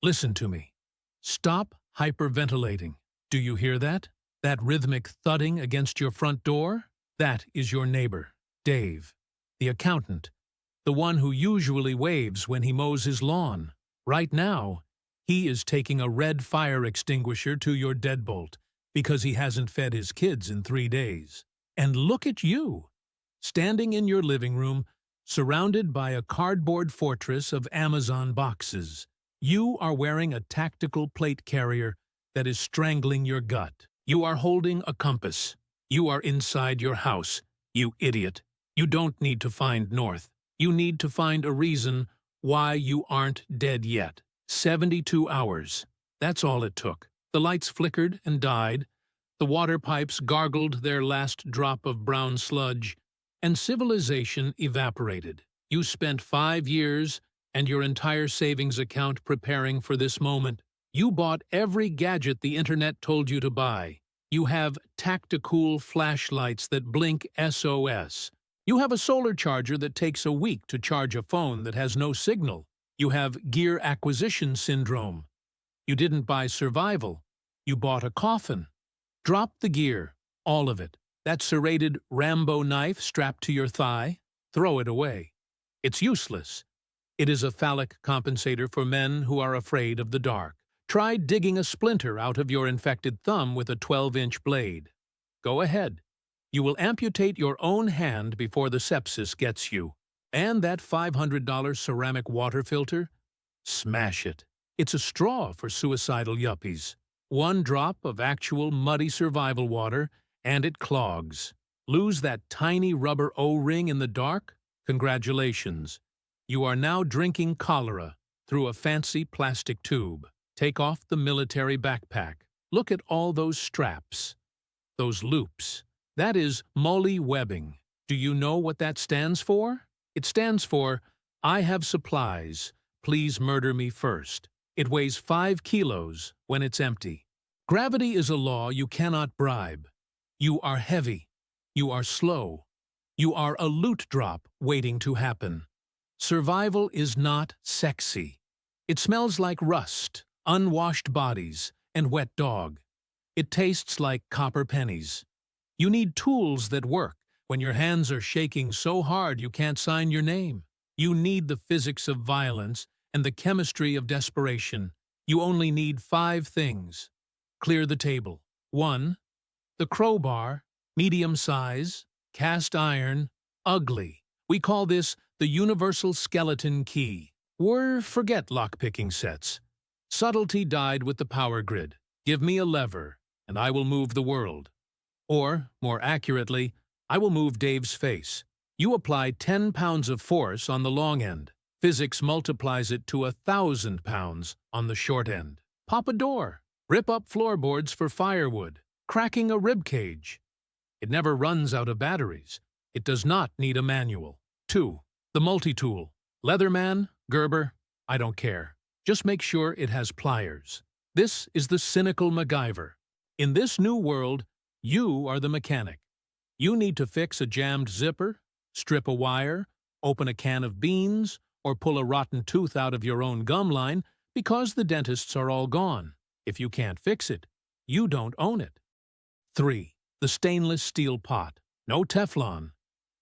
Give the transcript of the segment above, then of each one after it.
Listen to me. Stop hyperventilating. Do you hear that? That rhythmic thudding against your front door? That is your neighbor, Dave, the accountant, the one who usually waves when he mows his lawn. Right now, he is taking a red fire extinguisher to your deadbolt because he hasn't fed his kids in 3 days. And look at you, standing in your living room, surrounded by a cardboard fortress of Amazon boxes. You are wearing a tactical plate carrier that is strangling your gut. You are holding a compass. You are inside your house, you idiot. You don't need to find north. You need to find a reason why you aren't dead yet. 72 hours. That's all it took. The lights flickered and died. The water pipes gargled their last drop of brown sludge, and civilization evaporated. You spent 5 years and your entire savings account preparing for this moment. You bought every gadget the internet told you to buy. You have tactical flashlights that blink SOS. You have a solar charger that takes a week to charge a phone that has no signal. You have gear acquisition syndrome. You didn't buy survival. You bought a coffin. Drop the gear, all of it. That serrated Rambo knife strapped to your thigh, throw it away. It's useless. It is a phallic compensator for men who are afraid of the dark. Try digging a splinter out of your infected thumb with a 12-inch blade. Go ahead. You will amputate your own hand before the sepsis gets you. And that $500 ceramic water filter? Smash it. It's a straw for suicidal yuppies. 1 drop of actual muddy survival water, and it clogs. Lose that tiny rubber O-ring in the dark? Congratulations. You are now drinking cholera through a fancy plastic tube. Take off the military backpack. Look at all those straps, those loops. That is MOLLE webbing. Do you know what that stands for? It stands for, I have supplies, please murder me first. It weighs 5 kilos when it's empty. Gravity is a law you cannot bribe. You are heavy. You are slow. You are a loot drop waiting to happen. Survival is not sexy. It smells like rust, unwashed bodies, and wet dog. It tastes like copper pennies. You need tools that work when your hands are shaking so hard you can't sign your name. You need the physics of violence and the chemistry of desperation. You only need 5 things. Clear the table. 1. The crowbar, medium size, cast iron, ugly. We call this the universal skeleton key. Forget lockpicking sets. Subtlety died with the power grid. Give me a lever, and I will move the world. Or, more accurately, I will move Dave's face. You apply 10 pounds of force on the long end. Physics multiplies it to 1,000 pounds on the short end. Pop a door. Rip up floorboards for firewood. Cracking a rib cage. It never runs out of batteries. It does not need a manual. 2. The multi-tool. Leatherman, Gerber, I don't care. Just make sure it has pliers. This is the cynical MacGyver. In this new world, you are the mechanic. You need to fix a jammed zipper, strip a wire, open a can of beans, or pull a rotten tooth out of your own gum line because the dentists are all gone. If you can't fix it, you don't own it. 3. The stainless steel pot. No Teflon.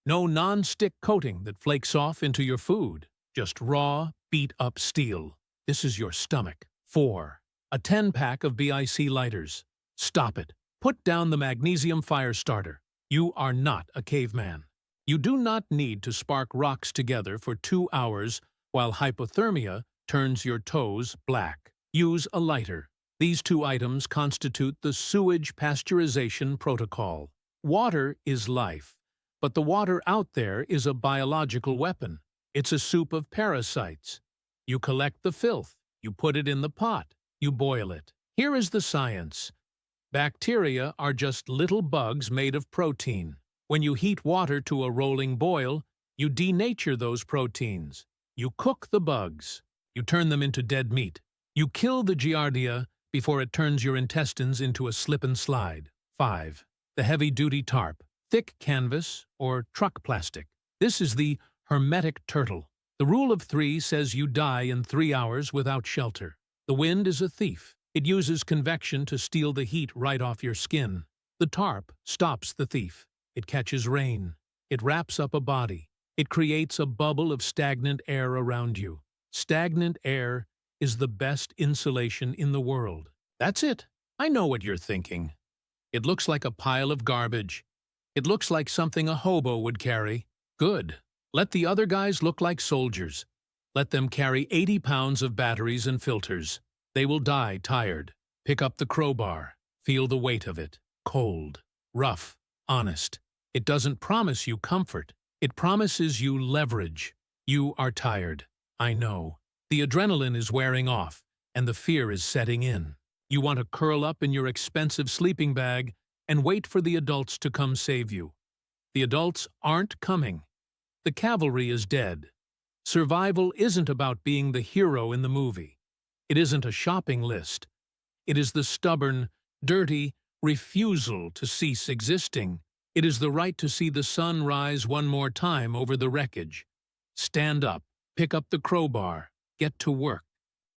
No non-stick coating that flakes off into your food. Just raw, beat-up steel. This is your stomach. 4. A 10-pack of BIC lighters. Stop it. Put down the magnesium fire starter. You are not a caveman. You do not need to spark rocks together for 2 hours while hypothermia turns your toes black. Use a lighter. These 2 items constitute the sewage pasteurization protocol. Water is life, but the water out there is a biological weapon. It's a soup of parasites. You collect the filth. You put it in the pot. You boil it. Here is the science. Bacteria are just little bugs made of protein. When you heat water to a rolling boil, you denature those proteins. You cook the bugs. You turn them into dead meat. You kill the giardia before it turns your intestines into a slip and slide. 5. The heavy-duty tarp. Thick canvas or truck plastic. This is the hermetic turtle. The rule of 3 says you die in 3 hours without shelter. The wind is a thief. It uses convection to steal the heat right off your skin. The tarp stops the thief. It catches rain. It wraps up a body. It creates a bubble of stagnant air around you. Stagnant air is the best insulation in the world. That's it. I know what you're thinking. It looks like a pile of garbage. It looks like something a hobo would carry. Good. Let the other guys look like soldiers. Let them carry 80 pounds of batteries and filters. They will die tired. Pick up the crowbar. Feel the weight of it. Cold. Rough. Honest. It doesn't promise you comfort. It promises you leverage. You are tired. I know. The adrenaline is wearing off, and the fear is setting in. You want to curl up in your expensive sleeping bag and wait for the adults to come save you. The adults aren't coming. The cavalry is dead. Survival isn't about being the hero in the movie. It isn't a shopping list. It is the stubborn, dirty refusal to cease existing. It is the right to see the sun rise one more time over the wreckage. Stand up, pick up the crowbar, get to work.